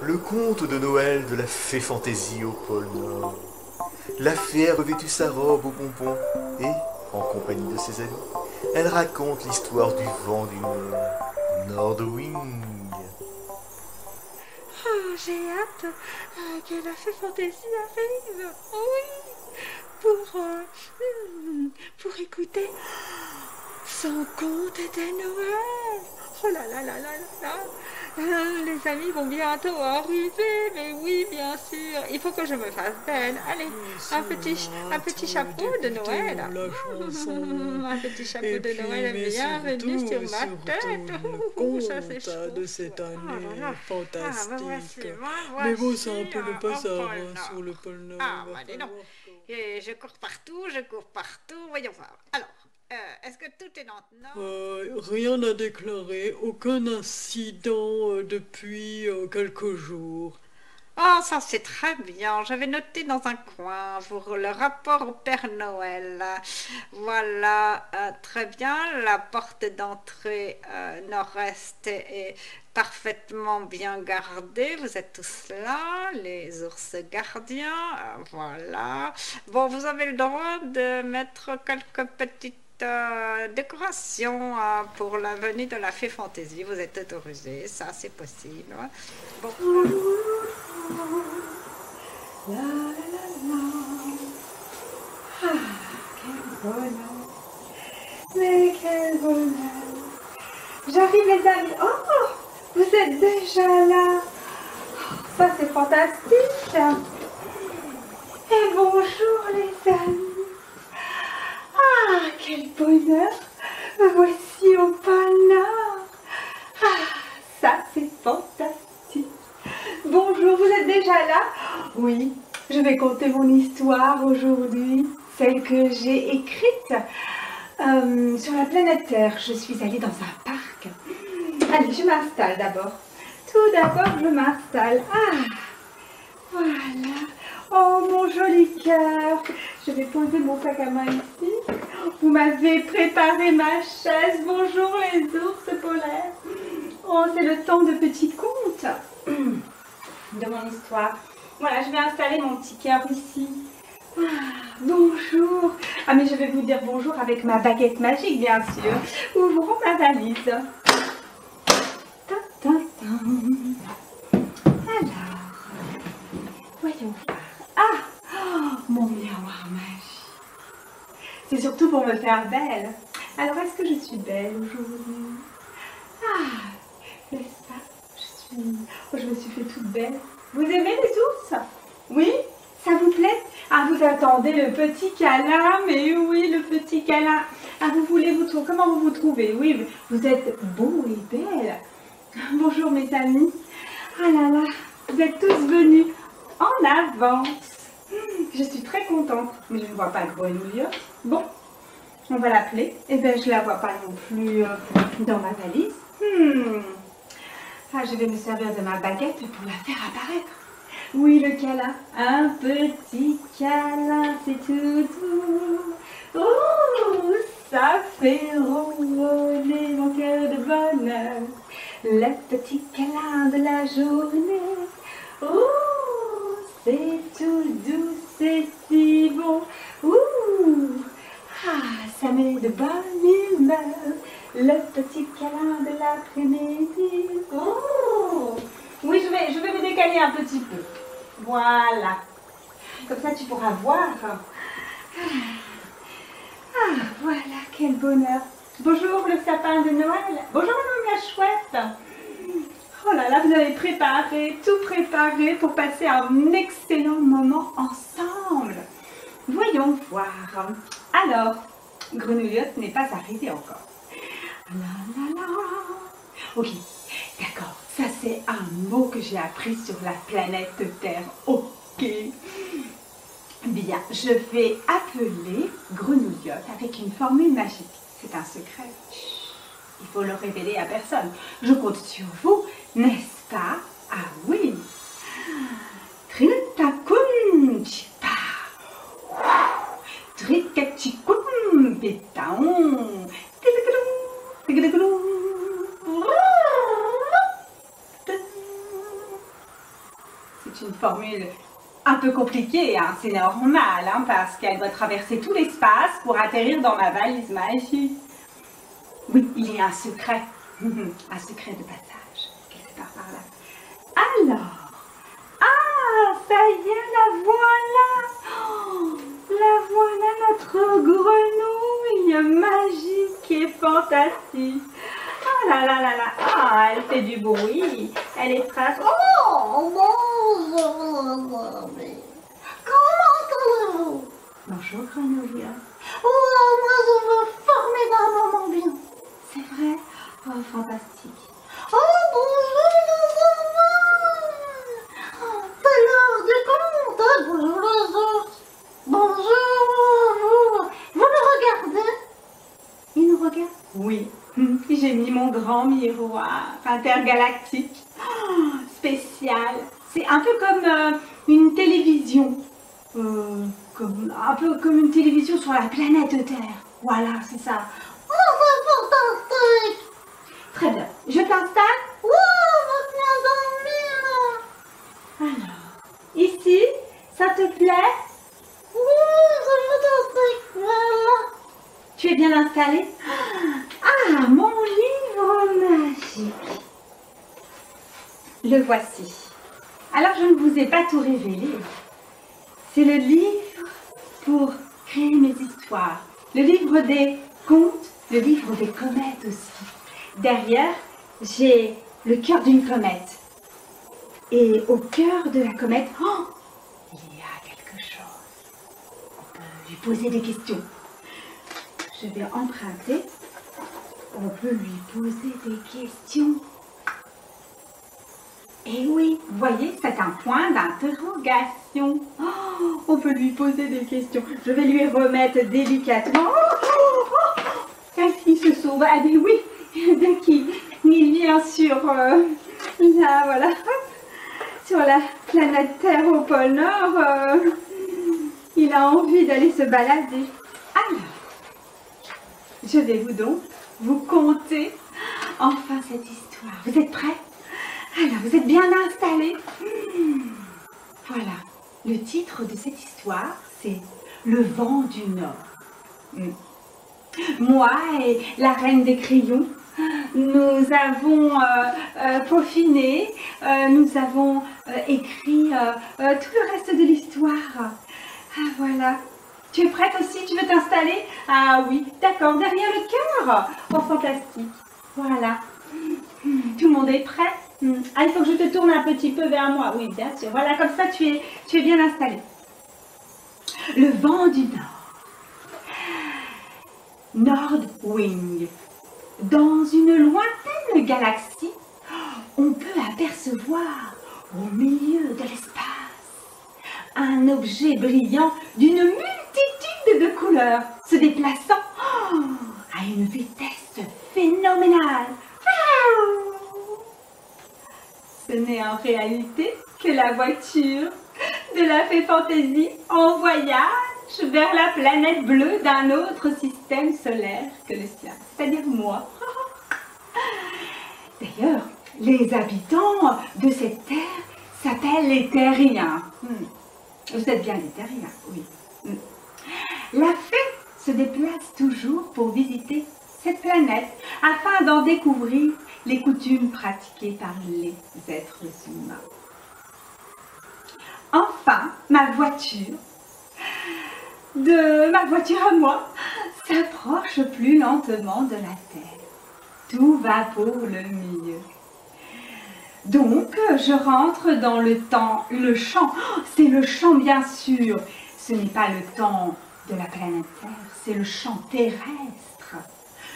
Le conte de Noël de la fée fantaisie au pôle Nord. La fée a revêtu sa robe aux pompons et, en compagnie de ses amis, elle raconte l'histoire du vent du Nord, Nordwing. Ah, j'ai hâte que la fée fantaisie arrive. Oui, pour, pour écouter son conte de Noël. Oh là là là là là là. Les amis vont bientôt arriver, mais oui, bien sûr. Il faut que je me fasse belle. Allez, un petit chapeau de Noël. La chanson. Un petit chapeau Et de puis, Noël mais bienvenue sur ma surtout, tête. le Ça c'est conte chaud. de cette année Voilà. fantastique. Ah, me Mais voici bon, c'est un peu le au bazar pôle hein, Nord. sur le pôle Nord. Ah, il va bah dis donc. falloir Et je cours partout, voyons voir. Alors, est-ce que tout est en ordre? Rien à déclarer, aucun incident depuis quelques jours. Oh, ça c'est très bien. J'avais noté dans un coin pour le rapport au Père Noël. Voilà, très bien. La porte d'entrée nord-est est parfaitement bien gardée. Vous êtes tous là, les ours gardiens. Voilà. Bon, vous avez le droit de mettre quelques petites décorations pour la venue de la fée fantaisie. Vous êtes autorisés, ça c'est possible. Bon. La la la la. Ah, quel bonheur. Mais quel bonheur. J'arrive les amis. Oh, vous êtes déjà là. Ça c'est fantastique. Et bonjour les amis. Ah, quel bonheur. Me voici au pôle Nord. Ah, ça c'est fantastique. Bonjour, vous êtes déjà là? Oui, je vais conter mon histoire aujourd'hui, celle que j'ai écrite sur la planète Terre. Je suis allée dans un parc. Allez, je m'installe d'abord. Tout d'abord, je m'installe. Ah, voilà. Oh, mon joli cœur. Je vais poser mon sac à main ici. Vous m'avez préparé ma chaise. Bonjour les ours polaires. Oh, c'est le temps de petits contes de mon histoire. Voilà, je vais installer mon petit cœur ici. Ah, bonjour. Ah, mais je vais vous dire bonjour avec ma baguette magique, bien sûr. Ouvrons ma valise. Ta, ta, ta. Alors, voyons voir. Ah, oh, mon miroir magique. C'est surtout pour me faire belle. Alors, est-ce que je suis belle aujourd'hui? Ah, c'est ça. Je me suis fait toute belle. Vous aimez les ours? Oui? Ça vous plaît? Ah, vous attendez le petit câlin? Mais oui, le petit câlin. Ah, vous voulez vous trouver? Comment vous vous trouvez? Oui, vous êtes beau et belle. Bonjour mes amis. Ah là là, vous êtes tous venus en avance. Je suis très contente. Mais je ne vois pas Grenouillot. Bon, on va l'appeler. Eh bien, je ne la vois pas non plus dans ma valise. Ah, je vais me servir de ma baguette pour la faire apparaître. Oui, le câlin. Un petit câlin, c'est tout doux. Oh, ça fait ronronner mon cœur de bonheur. Le petit câlin de la journée. Oh, c'est tout doux, c'est si bon. Ouh, ah, ça met de bonne humeur. Le petit câlin de l'après-midi. Oh, oui, je vais me décaler un petit peu. Voilà. Comme ça, tu pourras voir. Ah, voilà, quel bonheur. Bonjour, le sapin de Noël. Bonjour, madame la chouette. Oh là là, vous avez préparé, tout préparé pour passer un excellent moment ensemble. Voyons voir. Alors, Grenouillot n'est pas arrivé encore. La la la. Ok, d'accord. Ça, c'est un mot que j'ai appris sur la planète Terre. Ok. Bien, je vais appeler Grenouillot avec une formule magique. C'est un secret. Chut, il faut le révéler à personne. Je compte sur vous, n'est-ce pas? Ah oui. Trintakun chipa. Trikachikun pétaon. Tic-tic-tic. 嗯 Tic-tic-tic. 嗯 Tic-tic-tic. 嗯 Tic-tic-tic. 嗯 Tic-tic-tic. C'est une formule un peu compliquée, hein. C'est normal, hein, parce qu'elle doit traverser tout l'espace pour atterrir dans ma valise magique. Oui, il y a un secret. Un secret de passage, quelque part par là. Alors, ah, ça y est, la voilà. Oh, la voilà, notre grenouille magique et fantastique. Oh là là là là, ah, elle fait du bruit. Elle est très... Oh, bonjour. Comment allez-vous? Bonjour, grenouille. Oh, moi je veux formidablement bien. C'est vrai? Oh, fantastique. Oh, bonjour les enfants. C'est l'heure du conte. Bonjour les autres. Bonjour. Vous me regardez? Il nous regarde? Oui. J'ai mis mon grand miroir intergalactique. Oh, spécial. C'est un peu comme une télévision. Un peu comme une télévision sur la planète Terre. Voilà, c'est ça. Oh, c'est fantastique. Très bien. Je t'installe? Oh, votre bien dormir. Alors, ici, ça te plaît? Oui, c'est fantastique. Voilà. Tu es bien installé? Ah, mon livre magique. Le voici. Alors, je ne vous ai pas tout révélé. C'est le livre pour créer mes histoires. Le livre des contes, le livre des comètes aussi. Derrière, j'ai le cœur d'une comète. Et au cœur de la comète, oh, il y a quelque chose. On peut lui poser des questions. Je vais emprunter. On peut lui poser des questions. Et oui, vous voyez, c'est un point d'interrogation. Oh, on peut lui poser des questions. Je vais lui remettre délicatement. Il se sauve. Ah mais oui, dès qu'il vient sur là, voilà, sur la planète Terre au pôle Nord, il a envie d'aller se balader. Alors, je vais vous conter enfin cette histoire. Vous êtes prêts? Alors, vous êtes bien installés? Voilà, le titre de cette histoire, c'est Le vent du Nord. Moi et la reine des crayons, nous avons peaufiné, nous avons écrit tout le reste de l'histoire. Ah, voilà. Tu es prête aussi? Tu veux t'installer? Ah oui, d'accord, derrière le cœur. Oh, fantastique. Voilà. Tout le monde est prêt? Ah, il faut que je te tourne un petit peu vers moi. Oui, bien sûr. Voilà, comme ça, tu es bien installé. Le vent du Nord. Nordwing. Dans une lointaine galaxie, on peut apercevoir au milieu de l'espace un objet brillant d'une multitude de couleurs se déplaçant à une vitesse phénoménale. Ce n'est en réalité que la voiture de la fée fantaisie en voyage vers la planète bleue d'un autre système solaire que le sien, c'est-à-dire moi. D'ailleurs, les habitants de cette terre s'appellent les terriens. Vous êtes bien des terriens, oui. La fée se déplace toujours pour visiter cette planète afin d'en découvrir les coutumes pratiquées par les êtres humains. Enfin, ma voiture à moi s'approche plus lentement de la Terre. Tout va pour le mieux. Donc, je rentre dans le champ. C'est le champ, bien sûr. Ce n'est pas le temps de la planète Terre, c'est le champ terrestre.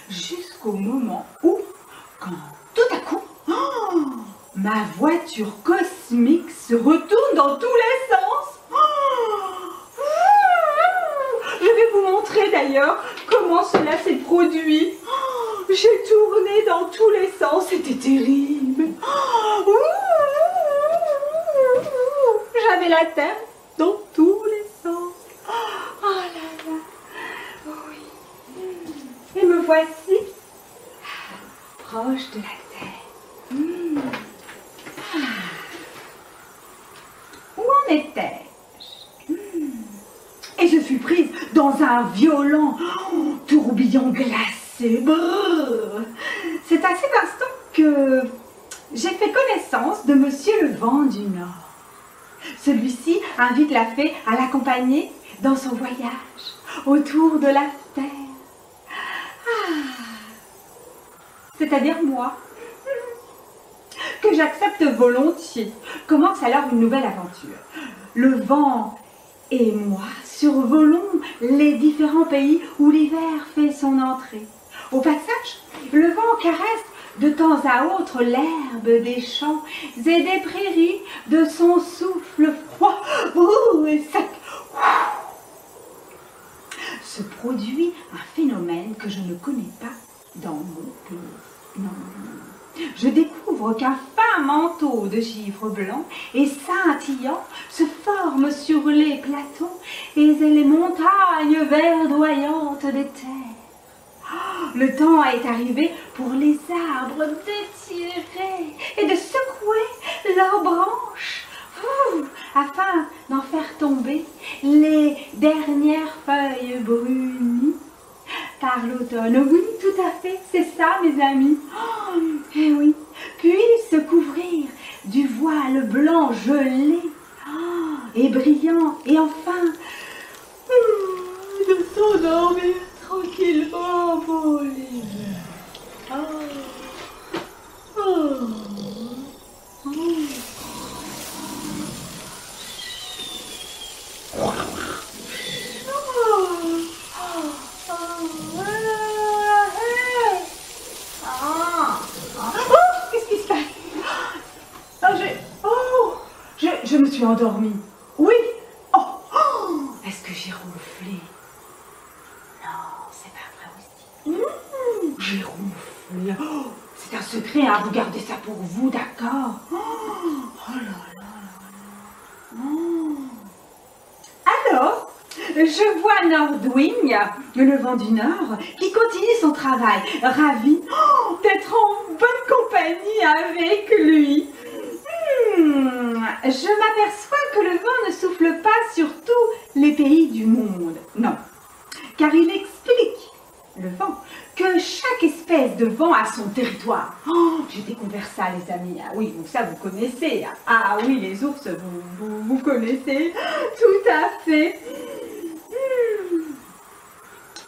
Jusqu'au moment où, quand tout à coup, ma voiture cosmique se retourne dans tous les sens. Je vais vous montrer d'ailleurs comment cela s'est produit. J'ai tourné dans tous les sens, c'était terrible. J'avais la terre dans tous les sens. Oh là là, oui. Et me voici proche de la terre. étais-je. Et je fus prise dans un violent tourbillon glacé. Brrr. C'est à cet instant que j'ai fait connaissance de Monsieur le Vent du Nord. Celui-ci invite la fée à l'accompagner dans son voyage autour de la Terre. C'est-à-dire moi, que j'accepte volontiers. Commence alors une nouvelle aventure. Le vent et moi survolons les différents pays où l'hiver fait son entrée. Au passage, le vent caresse de temps à autre l'herbe des champs et des prairies de son souffle froid et sec. Se produit un phénomène que je ne connais pas dans mon pays. Non. Je découvre qu'un fin manteau de givre blanc et scintillant se forme sur les plateaux et les montagnes verdoyantes des terres. Le temps est arrivé pour les arbres d'étirer et de secouer leurs branches afin d'en faire tomber les dernières feuilles brunies par l'automne. Oui, tout à fait, c'est ça, mes amis. Eh oui, puis se couvrir du voile blanc gelé et brillant, et enfin de s'endormir tranquillement pour l'hiver. Qu'est-ce qui se passe? Je me suis endormie. Oui. Est-ce que j'ai ronflé? Non, c'est pas vrai aussi. J'ai ronflé. C'est un secret, hein. Vous gardez ça pour vous, d'accord? Oh là là là là. Alors, je vois Nordwing, le vent du Nord, qui continue son travail, ravi d'être en bonne compagnie avec lui. Je m'aperçois que le vent ne souffle pas sur tous les pays du monde. Non, car il explique, le vent, que chaque espèce de vent a son territoire. J'ai découvert ça, les amis. Ah oui, ça vous connaissez. Ah oui, les ours, vous connaissez. Tout à fait.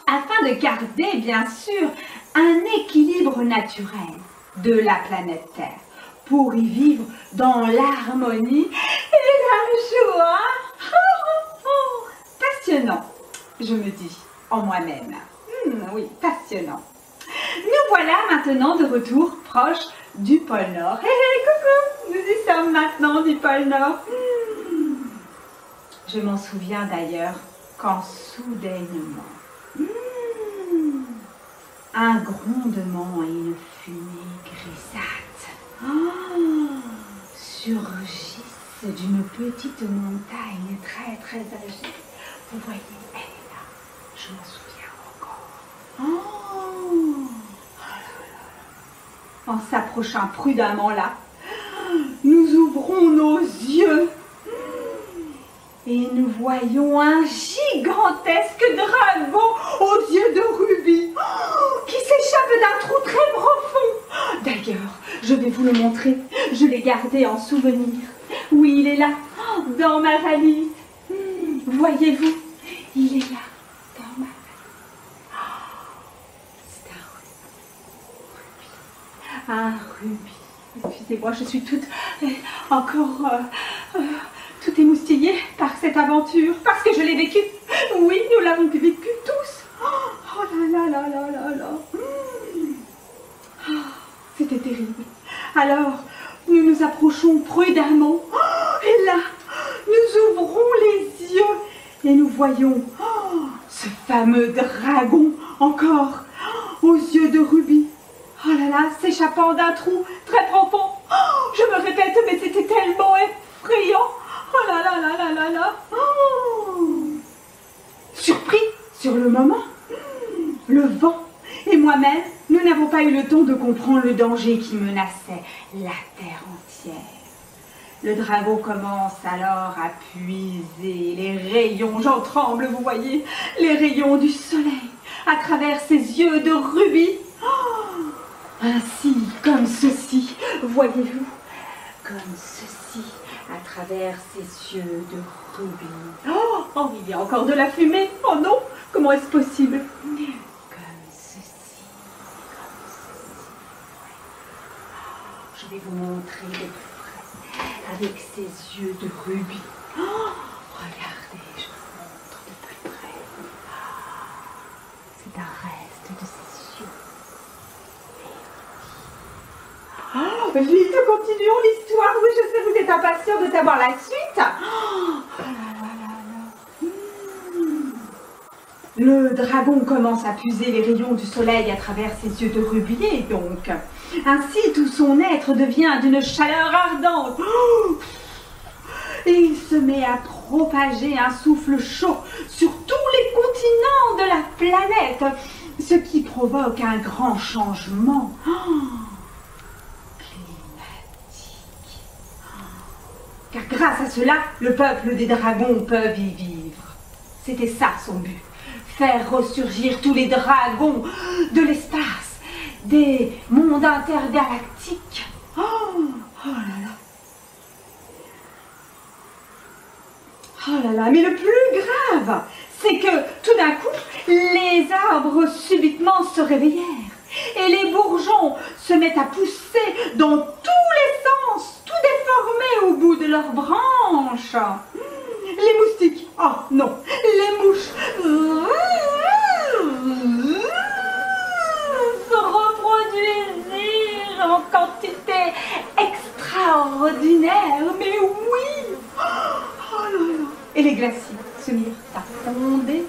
Afin de garder, bien sûr, un équilibre naturel de la planète Terre, pour y vivre dans l'harmonie et la joie. Passionnant, je me dis en moi-même. Oui, passionnant. Nous voilà maintenant de retour proche du pôle Nord. Coucou, nous y sommes maintenant du pôle Nord. Je m'en souviens d'ailleurs quand soudainement, un grondement et une fumée grisâtre surgissent d'une petite montagne très très âgée. Vous voyez, elle est là, je m'en souviens encore. En s'approchant prudemment là, nous ouvrons nos yeux et nous voyons un gigantesque dragon aux yeux de rubis qui s'échappe d'un trou très profond. D'ailleurs, je vais vous le montrer. Je l'ai gardé en souvenir. Oui, il est là, dans ma valise. Voyez-vous, il est là, dans ma valise. C'est un rubis. Excusez-moi, je suis toute encore tout émoustillée par cette aventure, parce que je l'ai vécue. Oui, nous l'avons vécue tous. Oh là là là là là là. C'était terrible. Alors, nous nous approchons prudemment. Et là, nous ouvrons les yeux et nous voyons ce fameux dragon encore aux yeux de rubis. Oh là là, s'échappant d'un trou très profond. Je me répète, mais c'était tellement effrayant. Oh là là là là là là. Surpris sur le moment, le vent et moi-même, nous n'avons pas eu le temps de comprendre le danger qui menaçait la terre entière. Le dragon commence alors à puiser les rayons, j'en tremble, vous voyez, les rayons du soleil à travers ses yeux de rubis. Oh, ainsi, comme ceci, voyez-vous, comme ceci, à travers ses yeux de rubis. Oh, oh, il y a encore de la fumée. Oh non, comment est-ce possible? Comme ceci, comme ceci. Oh, je vais vous montrer de plus près, avec ses yeux de rubis. Oh, regardez, je vous montre de plus près. C'est un reste de ses yeux. Oh, vite, continuons l'histoire. Oui, je sais, vous êtes impatient de savoir la suite. Oh là là là là. Le dragon commence à puiser les rayons du soleil à travers ses yeux de rubis, et donc, ainsi tout son être devient d'une chaleur ardente. Oh, et il se met à propager un souffle chaud sur tous les continents de la planète, ce qui provoque un grand changement. Oh, car grâce à cela, le peuple des dragons peut y vivre. C'était ça son but, faire ressurgir tous les dragons de l'espace, des mondes intergalactiques. Oh, oh là là. Oh là là, mais le plus grave, c'est que tout d'un coup, les arbres subitement se réveillèrent et les bourgeons se mettent à pousser dans tous les sens, tout déformés au bout de leurs branches. Les moustiques, oh non, les mouches se reproduisirent en quantité extraordinaire, mais oui. Oh là là. Et les glaciers se mirent à fonder.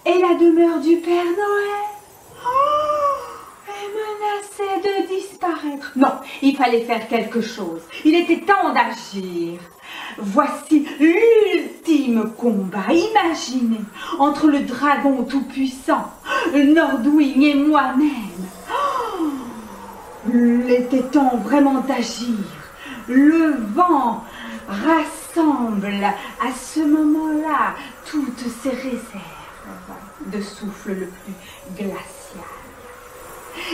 Et la demeure du Père Noël est menacée de disparaître. Non, il fallait faire quelque chose. Il était temps d'agir. Voici l'ultime combat, imaginez, entre le dragon tout-puissant, Nordwing et moi-même. Il était temps vraiment d'agir. Le vent rassemble à ce moment-là toutes ses réserves de souffle le plus glacial.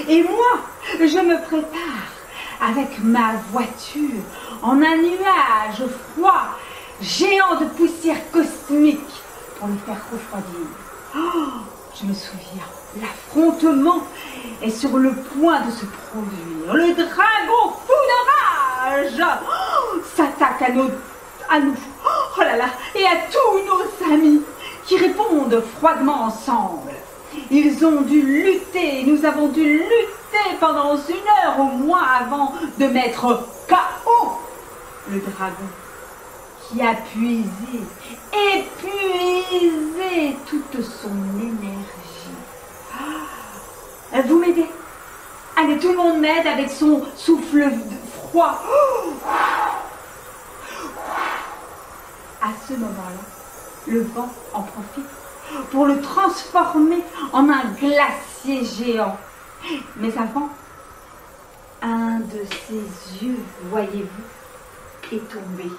Et moi, je me prépare avec ma voiture en un nuage froid, géant de poussière cosmique pour les faire refroidir. Oh, je me souviens, l'affrontement est sur le point de se produire. Le dragon fou de rage s'attaque à nous, oh là là, et à tous nos amis qui répondent froidement ensemble. Ils ont dû lutter, nous avons dû lutter pendant 1 heure au moins avant de mettre KO le dragon qui a épuisé toute son énergie. Vous m'aidez? Allez, tout le monde m'aide avec son souffle froid. À ce moment-là, le vent en profite pour le transformer en un glacier géant. Mais avant, un de ses yeux, voyez-vous, est tombé.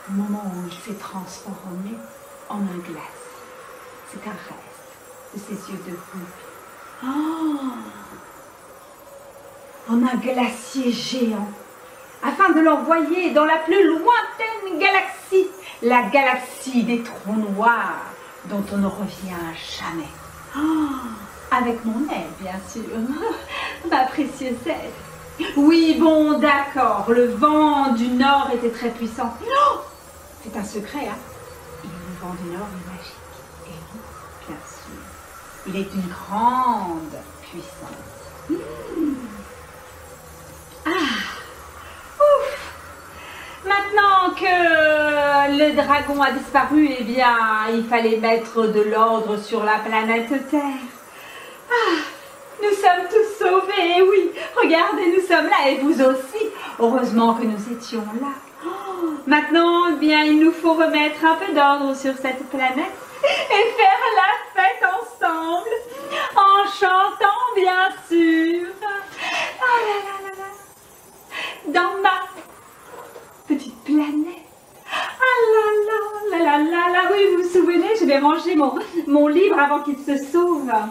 Au moment où il s'est transformé en un glacier. C'est un reste de ses yeux de rubis. Oh, en un glacier géant, afin de l'envoyer dans la plus lointaine galaxie, la galaxie des trous noirs, dont on ne revient jamais. Oh, avec mon aide, bien sûr, ma précieuse aide. Oui, bon, d'accord, le vent du Nord était très puissant. Oh, c'est un secret, hein. Et le vent du Nord est magique. Et oui, bien sûr, il est une grande puissance. Maintenant que le dragon a disparu, eh bien, il fallait mettre de l'ordre sur la planète Terre. Nous sommes tous sauvés, et oui, regardez, nous sommes là, et vous aussi. Heureusement que nous étions là. Maintenant, eh bien, il nous faut remettre un peu d'ordre sur cette planète et faire la fête ensemble, en chantant, bien sûr. Oh là là là là. dans ma petite planète. Ah là là, là là là là, oui, vous vous souvenez, je vais ranger mon livre avant qu'il se sauve. Ah,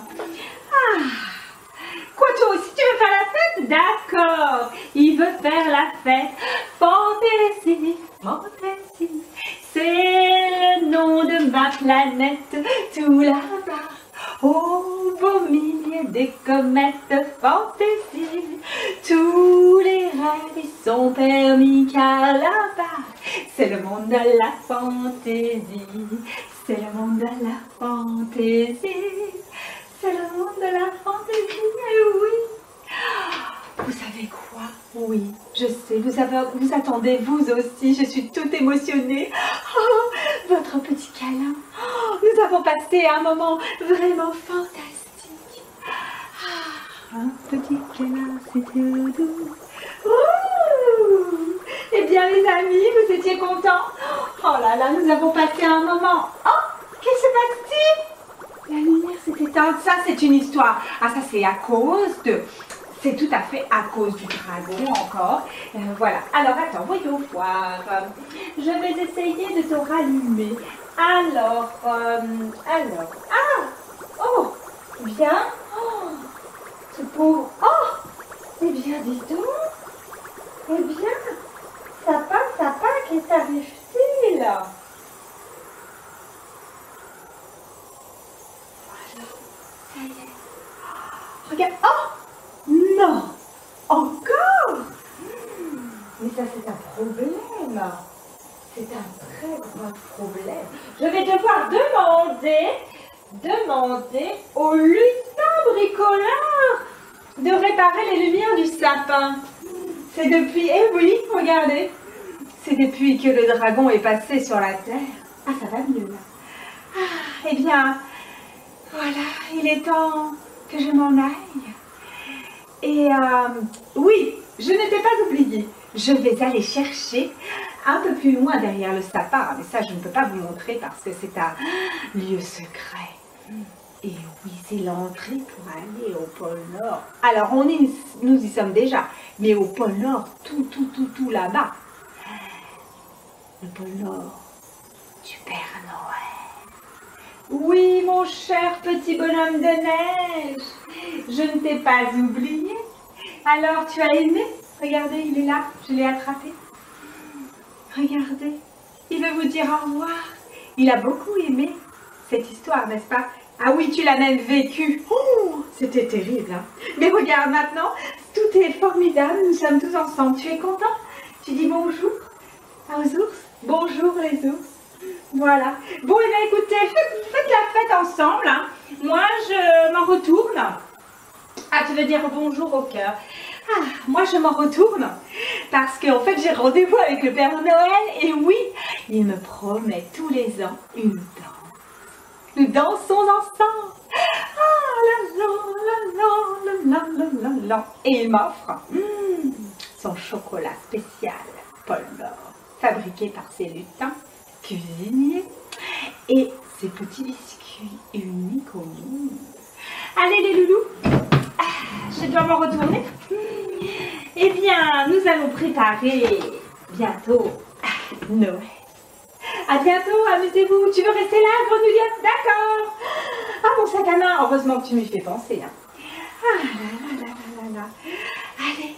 quoi toi aussi tu veux faire la fête? D'accord, il veut faire la fête. Fantaisie, fantaisie, c'est le nom de ma planète. Tout là-bas, au beau milieu des comètes, fantaisie. Tous les rêves ils sont permis car là-bas, c'est le monde de la fantaisie. C'est le monde de la fantaisie. C'est le monde de la fantaisie, et oui. Vous savez quoi? Oui, je sais, vous attendez vous aussi, je suis toute émotionnée. Oh, votre petit câlin. Oh, nous avons passé un moment vraiment fantastique. Ah, un petit câlin, c'était doux. Ouh. Eh bien les amis, vous étiez contents? Oh là là, nous avons passé un moment. Oh, qu'est-ce qui se passe-t-il? La lumière s'est éteinte. Ça, c'est une histoire. Ah, ça, c'est à cause de... C'est tout à fait à cause du dragon encore. Voilà. Alors, attends, voyons voir. Je vais essayer de te rallumer. Alors... Ah! Oh! Bien. Oh! Ce pauvre... Oh! Eh bien, dis donc. Eh bien, Sapin, qu'est-ce qui t'arrive-t-il? Voilà. Ça y est. Regarde. Oh! Non! Encore? Mais ça, c'est un problème. C'est un très grand problème. Je vais devoir demander au lutin bricoleur de réparer les lumières du sapin. C'est depuis, eh oui, regardez, c'est depuis que le dragon est passé sur la terre. Ah, ça va mieux là. Ah, eh bien, voilà, il est temps que je m'en aille. Et oui, je ne t'ai pas oublié. Je vais aller chercher un peu plus loin derrière le sapin. Mais ça, je ne peux pas vous montrer parce que c'est un lieu secret. Et oui, c'est l'entrée pour aller au pôle Nord. Alors, nous y sommes déjà. Mais au pôle Nord, tout là-bas. Le pôle Nord du Père Noël. Oui, mon cher petit bonhomme de neige. Je ne t'ai pas oublié. Alors, tu as aimé? Regardez, il est là. Je l'ai attrapé. Regardez. Il veut vous dire au revoir. Il a beaucoup aimé cette histoire, n'est-ce pas? Ah oui, tu l'as même vécu. Oh, c'était terrible. Hein? Mais regarde maintenant, tout est formidable. Nous sommes tous ensemble. Tu es content? Tu dis bonjour aux ours? Bonjour les ours. Voilà. Bon, et bien écoutez, faites la fête ensemble. Hein. Moi, je m'en retourne. Ah, tu veux dire bonjour au cœur. Ah, moi, je m'en retourne parce qu'en fait, j'ai rendez-vous avec le Père Noël. Et oui, il me promet tous les ans une danse. Nous dansons ensemble. Ah, la. Et il m'offre son chocolat spécial, Pôle Nord, fabriqué par ses lutins cuisiniers et ses petits biscuits uniques au monde. Allez les loulous, je dois m'en retourner. Eh bien, nous allons préparer bientôt Noël. À bientôt, amusez-vous. Tu veux rester là, grenouillette? D'accord. Ah, mon sac à main, heureusement que tu m'y fais penser. Hein. Ah là. Allez,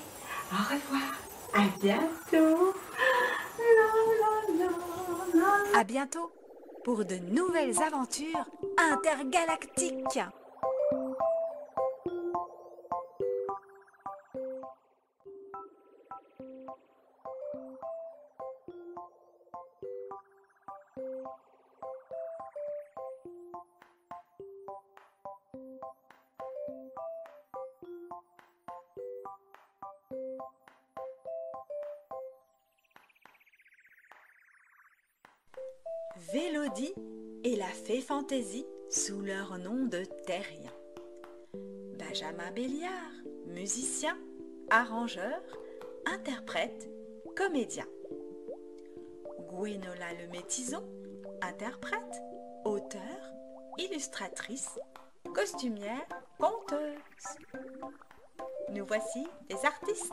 au revoir. À bientôt. À bientôt pour de nouvelles aventures intergalactiques. Vélodie et la Fée Fantaisie sous leur nom de terrien. Benjamin Béliard, musicien, arrangeur, interprète, comédien. Gwénola Le Métison, interprète, auteur, illustratrice, costumière, conteuse. Nous voici des artistes.